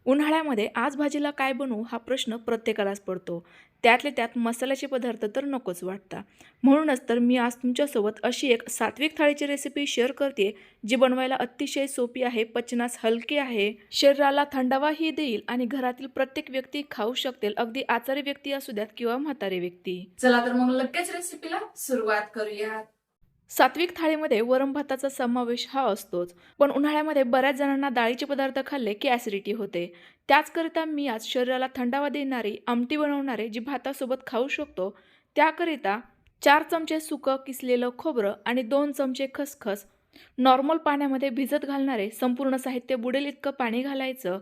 उन्हाळ्यामध्ये आज भाजीला काय बनवू हा प्रश्न प्रत्येकालाच पडतो. त्यातले त्यात मसाल्याचे पदार्थ तर नकोच वाटता. म्हणूनच तर मी आज तुमच्यासोबत अशी एक सात्विक थाळीची रेसिपी शेअर करते, जी बनवायला अतिशय सोपी आहे, पचनास हलकी आहे, शरीराला थंडावाही देईल आणि घरातील प्रत्येक व्यक्ती खाऊ शकतील. अगदी आजारी व्यक्ती असू द्यात किंवा म्हातारी व्यक्ती. चला तर मग लगेच रेसिपीला सुरुवात करूया. सात्विक थाळीमध्ये वरण भाताचा समावेश हा असतोच, पण उन्हाळ्यामध्ये बऱ्याच जणांना डाळीचे पदार्थ खाल्ले की ॲसिडिटी होते. त्याचकरिता मी आज शरीराला थंडावा देणारी आमटी बनवणारे जी भातासोबत खाऊ शकतो, त्याकरिता 4 चमचे सुकं किसलेलं खोबरं आणि 2 चमचे खसखस नॉर्मल पाण्यामध्ये भिजत घालणारे. संपूर्ण साहित्य बुडेल इतकं पाणी घालायचं.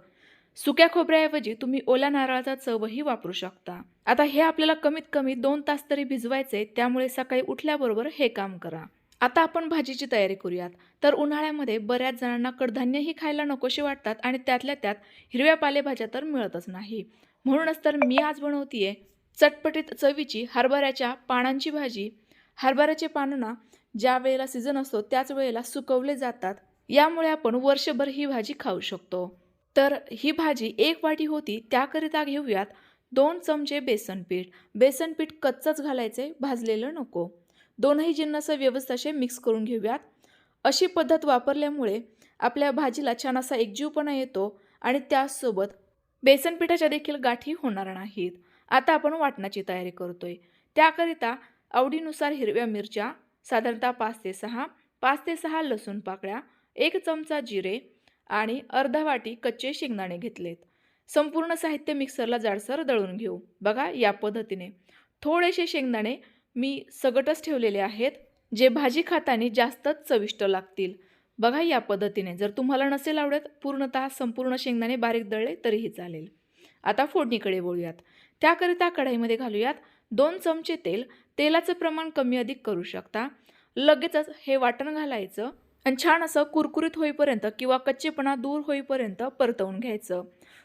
सुक्या खोबऱ्याऐवजी तुम्ही ओल्या नारळाचा चवही वापरू शकता. आता हे आपल्याला कमीत कमी 2 तास तरी भिजवायचे, त्यामुळे सकाळी उठल्याबरोबर हे काम करा. आता आपण भाजीची तयारी करूयात. तर उन्हाळ्यामध्ये बऱ्याच जणांना कडधान्यही खायला नकोसे वाटतात आणि त्यातल्या त्यात हिरव्या पालेभाज्या तर मिळतच नाही. म्हणूनच तर मी आज बनवतीये चटपटीत चवीची हरभऱ्याच्या पानांची भाजी. हरभऱ्याचे पानं ना ज्या वेळेला सीझन असतो त्याच वेळेला सुकवले जातात. यामुळे आपण वर्षभर ही भाजी खाऊ शकतो. तर ही भाजी 1 वाटी होती, त्याकरिता घेऊयात 2 चमचे बेसन पीठ. बेसन पीठ कच्चंच घालायचे, भाजलेलं नको. दोनही जिन्नस व्यवस्थित असे मिक्स करून घेऊयात. अशी पद्धत वापरल्यामुळे आपल्या भाजीला छान असा एकजीवपणा येतो आणि त्याचसोबत बेसन पिठाच्या देखील गाठी होणार नाहीत. आता आपण वाटणाची तयारी करतोय. त्याकरिता आवडीनुसार हिरव्या मिरच्या साधारणतः 5 ते 6 लसूण पाकळ्या, 1 चमचा जिरे आणि अर्धा वाटी कच्चे शेंगदाणे घेतलेत. संपूर्ण साहित्य मिक्सरला जाडसर दळून घेऊ. बघा या पद्धतीने. थोडेसे शेंगदाणे मी सगटच ठेवलेले आहेत, जे भाजी खाताना जास्तच चविष्ट लागतील. बघा या पद्धतीने. जर तुम्हाला नसेल आवडत पूर्णतः संपूर्ण शेंगदाणे बारीक दळले तरीही चालेल. आता फोडणीकडे वळूयात. त्याकरिता कढईमध्ये घालूयात 2 चमचे तेल. तेलाचं प्रमाण कमी अधिक करू शकता. लगेचच हे वाटण घालायचं आणि छान असं कुरकुरीत होईपर्यंत किंवा कच्चेपणा दूर होईपर्यंत परतवून घ्यायचं.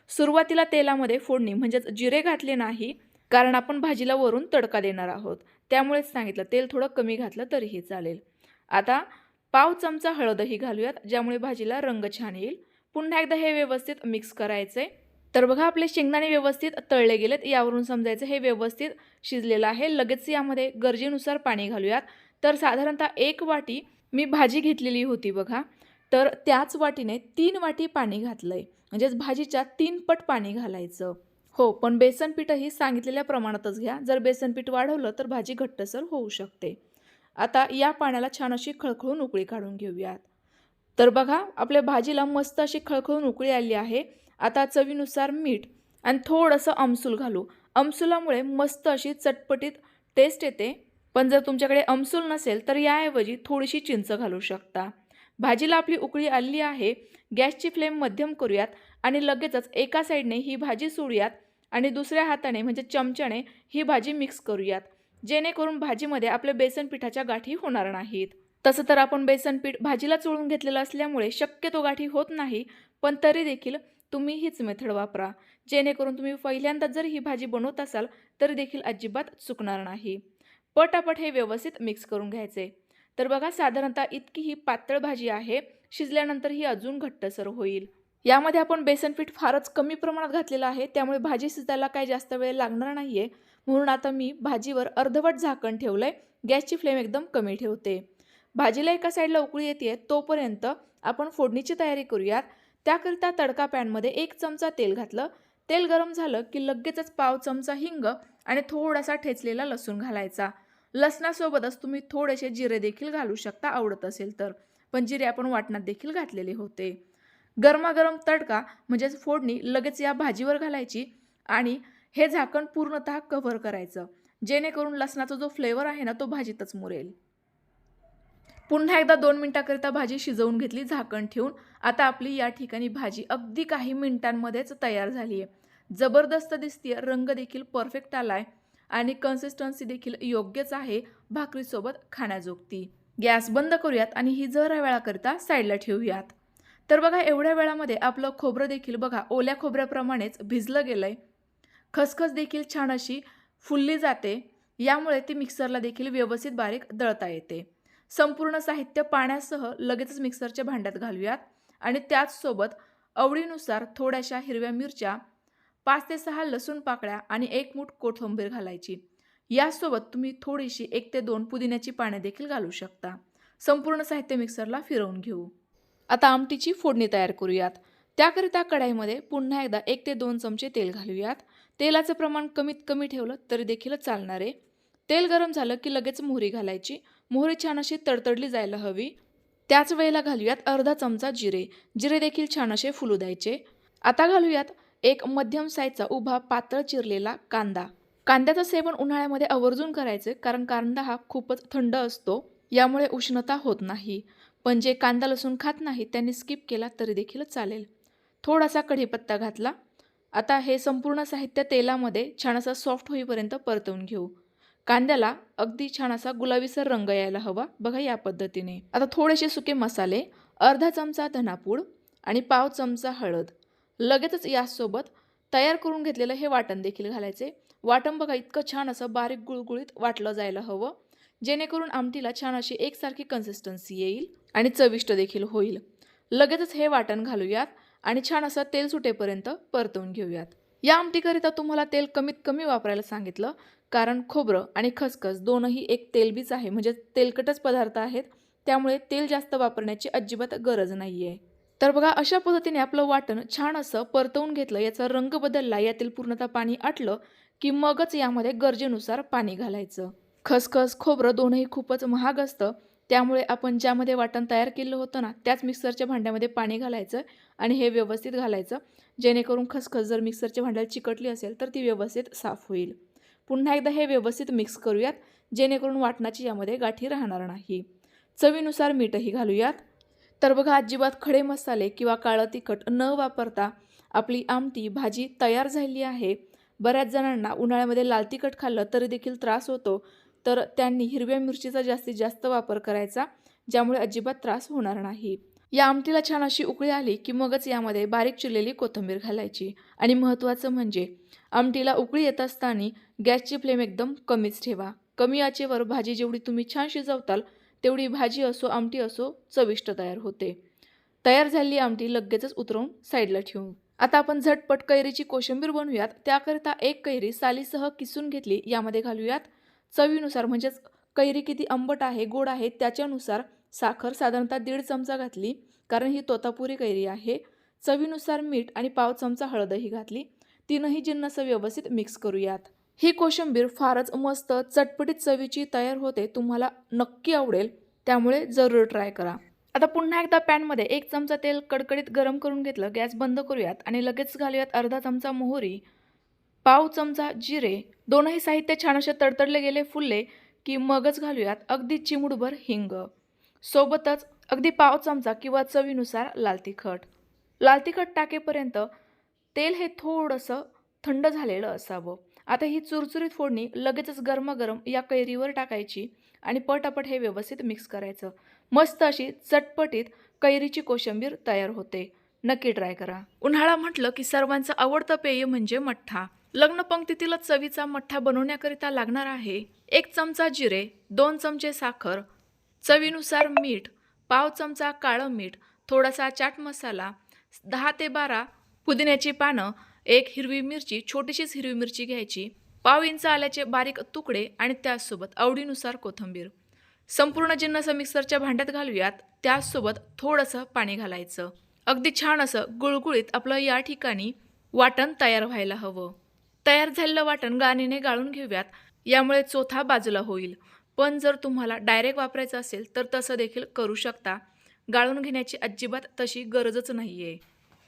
सुरुवातीला तेलामध्ये फोडणी म्हणजेच जिरे घातले नाही, कारण आपण भाजीला वरून तडका देणार आहोत. त्यामुळेच सांगितलं तेल थोडं कमी घातलं तरीही चालेल. आता पाव चमचा हळदही घालूयात, ज्यामुळे भाजीला रंग छान येईल. पुन्हा एकदा हे व्यवस्थित मिक्स करायचे. तर बघा आपले शेंगदाणे व्यवस्थित तळले गेलेत. यावरून समजायचं हे व्यवस्थित शिजलेलं आहे. लगेच यामध्ये गरजेनुसार पाणी घालूयात. तर साधारणतः 1 वाटी मी भाजी घेतलेली होती बघा, तर त्याच वाटीने 3 वाटी पाणी घातलंय. म्हणजेच भाजीच्या 3 पट पाणी घालायचं. हो, पण बेसन पीठही सांगितलेल्या प्रमाणातच घ्या. जर बेसन पीठ वाढवलं तर भाजी घट्टसर होऊ शकते. आता या पाण्याला छान अशी खळखळून उकळी काढून घेऊयात. तर बघा आपल्या भाजीला मस्त अशी खळखळून उकळी आली आहे. आता चवीनुसार मीठ आणि थोडंसं आमसूल घालू. आमसुलामुळे मस्त अशी चटपटीत टेस्ट येते. पण जर तुमच्याकडे आमसूल नसेल तर याऐवजी थोडीशी चिंच घालू शकता. भाजीला आपली उकळी आली आहे. गॅसची फ्लेम मध्यम करूयात आणि लगेचच एका साईडने ही भाजी सोडूयात आणि दुसऱ्या हाताने म्हणजे चमच्याने ही भाजी मिक्स करूयात, जेणेकरून भाजीमध्ये आपल्या बेसन पिठाच्या गाठी होणार नाहीत. तसं तर आपण बेसन पीठ भाजीला चोळून घेतलेलं असल्यामुळे शक्यतो गाठी होत नाही, पण तरी देखील तुम्ही हीच मेथड वापरा, जेणेकरून तुम्ही पहिल्यांदा जर ही भाजी बनवत असाल तरी देखील अजिबात चुकणार नाही. पटापट हे व्यवस्थित मिक्स करून घ्यायचे. तर बघा साधारणतः इतकी ही पातळ भाजी आहे. शिजल्यानंतर ही अजून घट्टसर होईल. यामध्ये आपण बेसन पीठ फारच कमी प्रमाणात घातलेलं आहे, त्यामुळे भाजी शिजायला काही जास्त वेळ लागणार नाहीये. म्हणून आता मी भाजीवर अर्धवट झाकण ठेवलंय. गॅसची फ्लेम एकदम कमी ठेवते. भाजीला एका साईडला उकळी येते तोपर्यंत आपण फोडणीची तयारी करूयात. त्याकरिता तडका पॅनमध्ये 1 चमचा तेल घातलं. तेल गरम झालं की लगेचच पाव चमचा हिंग आणि थोडासा ठेचलेला लसूण घालायचा. लसणासोबतच तुम्ही थोडेसे जिरे देखील घालू शकता आवडत असेल तर, पण जिरे आपण वाटणात देखील घातलेले होते. गरमागरम तडका म्हणजेच फोडणी लगेच या भाजीवर घालायची आणि हे झाकण पूर्णतः कव्हर करायचं, जेणेकरून लसणाचा जो फ्लेवर आहे ना तो भाजीतच मुरेल. पुन्हा एकदा 2 मिनिटाकरिता भाजी शिजवून घेतली झाकण ठेवून. आता आपली या ठिकाणी भाजी अगदी काही मिनिटांमध्येच तयार झाली आहे. जबरदस्त दिसतीये, रंग देखील परफेक्ट आलाय आणि कन्सिस्टन्सी देखील योग्यच आहे भाकरीसोबत खाण्याजोगती. गॅस बंद करूयात आणि ही जरा वेळाकरिता साईडला ठेवूयात. तर बघा एवढ्या वेळामध्ये आपलं खोबरं देखील बघा ओल्या खोबऱ्याप्रमाणेच भिजलं गेलंय. खसखस देखील छान अशी फुलली जाते. यामुळे ती मिक्सरला देखील व्यवस्थित बारीक दळता येते. संपूर्ण साहित्य पाण्यासह लगेचच मिक्सरच्या भांड्यात घालूयात आणि त्याचसोबत आवडीनुसार थोड्याशा हिरव्या मिरच्या, 5 ते 6 लसूण पाकळ्या आणि 1 मूठ कोथिंबीर घालायची. यासोबत तुम्ही थोडीशी 1 ते 2 पुदिन्याची पाने देखील घालू शकता. संपूर्ण साहित्य मिक्सरला फिरवून घेऊ. आता आमटीची फोडणी तयार करूयात. त्याकरिता कढईमध्ये पुन्हा एकदा 1 ते 2 चमचे तेल घालूयात. तेलाचं प्रमाण कमीत कमी ठेवलं तरी देखील चालणार आहे. तेल गरम झालं की लगेच मोहरी घालायची. मोहरी छान अशी तडतडली जायला हवी. त्याच वेळेला घालूयात अर्धा चमचा जिरे. जिरे देखील छान असे फुलू द्यायचे. आता घालूयात एक मध्यम साईजचा उभा पातळ चिरलेला कांदा. कांद्याचं सेवन उन्हाळ्यामध्ये आवर्जून करायचं, कारण कांदा हा खूपच थंड असतो, यामुळे उष्णता होत नाही. पण जे कांदा लसूण खात नाही त्यांनी स्किप केला तरी देखील चालेल. थोडासा कढीपत्ता घातला. आता हे संपूर्ण साहित्य तेलामध्ये छान असा सॉफ्ट होईपर्यंत परतवून घेऊ. कांद्याला अगदी छान असा गुलाबीसर रंग यायला हवा, बघा या पद्धतीने. आता थोडेसे सुके मसाले, अर्धा चमचा धनापूड आणि पाव चमचा हळद. लगेचच यासोबत तयार करून घेतलेलं हे वाटण देखील घालायचे. वाटण बघा इतकं छान असं बारीक गुळगुळीत वाटलं जायला हवं, जेणेकरून आमटीला छान अशी एकसारखी कन्सिस्टन्सी येईल आणि चविष्ट देखील होईल. लगेचच हे वाटण घालूयात आणि छान असं तेल सुटेपर्यंत परतवून घेऊयात. या आमटीकरिता तुम्हाला तेल कमीत कमी वापरायला सांगितलं, कारण खोबरं आणि खसखस दोनही एक तेलबीज आहे, म्हणजे तेलकटच पदार्थ आहेत, त्यामुळे तेल जास्त वापरण्याची अजिबात गरज नाही आहे. तर बघा अशा पद्धतीने आपलं वाटण छान असं परतवून घेतलं, याचा रंग बदलला, यातील पूर्णतः पाणी आटलं की मगच यामध्ये गरजेनुसार पाणी घालायचं. खसखस खोबरं दोनही खूपच महाग असतं, त्यामुळे आपण ज्यामध्ये वाटण तयार केलं होतं ना, त्याच मिक्सरच्या भांड्यामध्ये पाणी घालायचं आणि हे व्यवस्थित घालायचं, जेणेकरून खसखस जर मिक्सरच्या भांड्याला चिकटली असेल तर ती व्यवस्थित साफ होईल. पुन्हा एकदा हे व्यवस्थित मिक्स करूयात, जेणेकरून वाटणाची यामध्ये गाठी राहणार नाही. चवीनुसार मीठही घालूयात. तर बघा अजिबात खडे मसाले किंवा काळं तिखट न वापरता आपली आमटी भाजी तयार झाली आहे. बऱ्याच जणांना उन्हाळ्यामध्ये लाल तिखट खाल्लं तरी देखील त्रास होतो, तर त्यांनी हिरव्या मिरचीचा जास्तीत जास्त वापर करायचा, ज्यामुळे अजिबात त्रास होणार नाही. या आमटीला छान अशी उकळी आली की मगच यामध्ये बारीक चिरलेली कोथिंबीर घालायची. आणि महत्त्वाचं म्हणजे आमटीला उकळी येत असताना गॅसची फ्लेम एकदम कमीच ठेवा. कमी आचेवर भाजी जेवढी तुम्ही छान शिजवताल तेवढी भाजी असो आमटी असो चविष्ट तयार होते. तयार झालेली आमटी लगेचच उतरवून साईडला ठेवू. आता आपण झटपट कैरीची कोशिंबीर बनवूयात. त्याकरिता एक कैरी सालीसह किसून घेतली, यामध्ये घालूयात. चवीनुसार, म्हणजेच कैरी किती आंबट आहे गोड आहे त्याच्यानुसार साखर साधारणतः 1.5 चमचा घातली, कारण ही तोतापुरी कैरी आहे. चवीनुसार मीठ आणि पाव चमचा हळदही घातली. तीनही जिन्नस व्यवस्थित मिक्स करूयात. ही कोशिंबीर फारच मस्त चटपटीत चवीची तयार होते, तुम्हाला नक्की आवडेल, त्यामुळे जरूर ट्राय करा. आता पुन्हा एकदा पॅनमध्ये 1 चमचा तेल कडकडीत गरम करून घेतलं. गॅस बंद करूयात आणि लगेच घालूयात अर्धा चमचा मोहरी, पाव चमचा जिरे. दोनही साहित्य छान असे तडतडले गेले फुलले की मगच घालूयात अगदी चिमूटभर हिंग. सोबतच अगदी पाव चमचा किंवा चवीनुसार लाल तिखट. लाल तिखट टाकेपर्यंत तेल हे थोडंसं थंड झालेलं असावं. आता ही चुरचुरीत फोडणी लगेचच गरमागरम या कैरीवर टाकायची आणि पटापट हे व्यवस्थित मिक्स करायचं. मस्त अशी चटपटीत कैरीची कोशिंबीर तयार होते. नक्की ट्राय करा. उन्हाळा म्हटलं की सर्वांचं आवडतं पेय म्हणजे मठ्ठा. लग्न पंक्तीतील चवीचा मठ्ठा बनवण्याकरिता लागणार आहे 1 चमचा जिरे, 2 चमचे साखर, चवीनुसार मीठ, पाव चमचा काळं मीठ, थोडासा चाट मसाला, 10 ते 12 पुदिन्याची पानं, 1 हिरवी मिरची, छोटीशीच हिरवी मिरची घ्यायची, पाव इंच आल्याचे बारीक तुकडे आणि त्याचसोबत आवडीनुसार कोथिंबीर. संपूर्ण जिन्नस मिक्सरच्या भांड्यात घालूयात. त्याचसोबत थोडंसं पाणी घालायचं. अगदी छान असं गुळगुळीत आपलं या ठिकाणी वाटण तयार व्हायला हवं. तयार झालेलं वाटण गाळणीने गाळून घेऊयात, यामुळे चोथा बाजूला होईल. पण जर तुम्हाला डायरेक्ट वापरायचं असेल तर तसं देखील करू शकता. गाळून घेण्याची अजिबात तशी गरजच नाही आहे.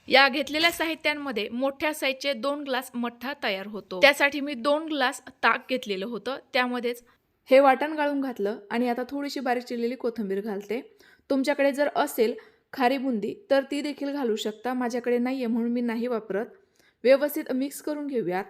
या घेतलेल्या साहित्यांमध्ये मोठ्या साईजचे 2 ग्लास मठ्ठा तयार होतो. त्यासाठी मी 2 ग्लास ताक घेतलेलं होतं, त्यामध्येच हे वाटण गाळून घातलं आणि आता थोडीशी बारीक चिरलेली कोथिंबीर घालते. तुमच्याकडे जर असेल खारी बुंदी तर ती देखील घालू शकता. माझ्याकडे नाही आहे म्हणून मी नाही वापरत. व्यवस्थित मिक्स करून घेऊयात.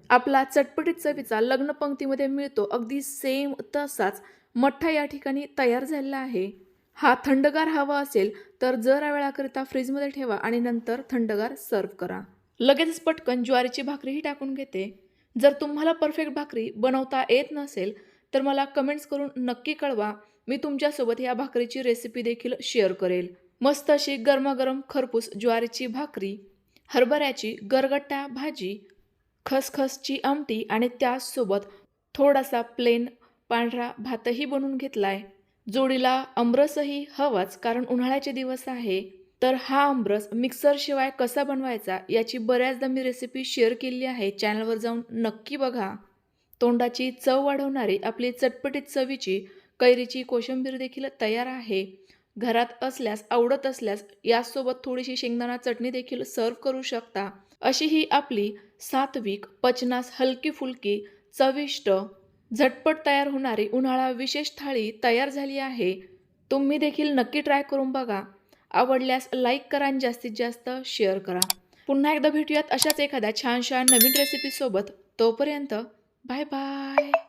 आपला चटपटीत चवीचा लग्न पंक्तीमध्ये मिळतो अगदी सेम तसाच मठ्ठा या ठिकाणी तयार झालेला आहे. हा थंडगार हवा असेल तर जरा वेळाकरिता फ्रीजमध्ये ठेवा आणि नंतर थंडगार सर्व करा. लगेचच पटकन ज्वारीची भाकरीही टाकून घेते. जर तुम्हाला परफेक्ट भाकरी बनवता येत नसेल तर मला कमेंट्स करून नक्की कळवा. मी तुमच्यासोबत या भाकरीची रेसिपी देखील शेअर करेल. मस्त अशी गरमागरम खरपूस ज्वारीची भाकरी, हरभऱ्याची गरगट्टा भाजी, खसखसची आमटी आणि त्याचसोबत थोडासा प्लेन पांढरा भातही बनवून घेतलाय. जोडीला आमरसही हवाच कारण उन्हाळ्याचे दिवस आहे. तर हा आमरस मिक्सरशिवाय कसा बनवायचा याची बऱ्याचदा मी रेसिपी शेअर केलेली आहे. चॅनलवर जाऊन नक्की बघा. तोंडाची चव वाढवणारी आपली चटपटीत चवीची कैरीची कोशिंबीर देखील तयार आहे. घरात असल्यास आवडत असल्यास यासोबत थोडीशी शेंगदाणा चटणी देखील सर्व्ह करू शकता. अशी ही आपली सात्विक, पचनास हलकी-फुलकी, चविष्ट, झटपट तयार होणारी उन्हाळा विशेष थाळी तयार झाली आहे. तुम्ही देखील नक्की ट्राय करून बघा. आवडल्यास लाईक करा आणि जास्तीत जास्त शेअर करा. पुन्हा एकदा भेटूयात अशाच एखाद्या छानशा नवीन रेसिपीसोबत. तोपर्यंत बाय बाय.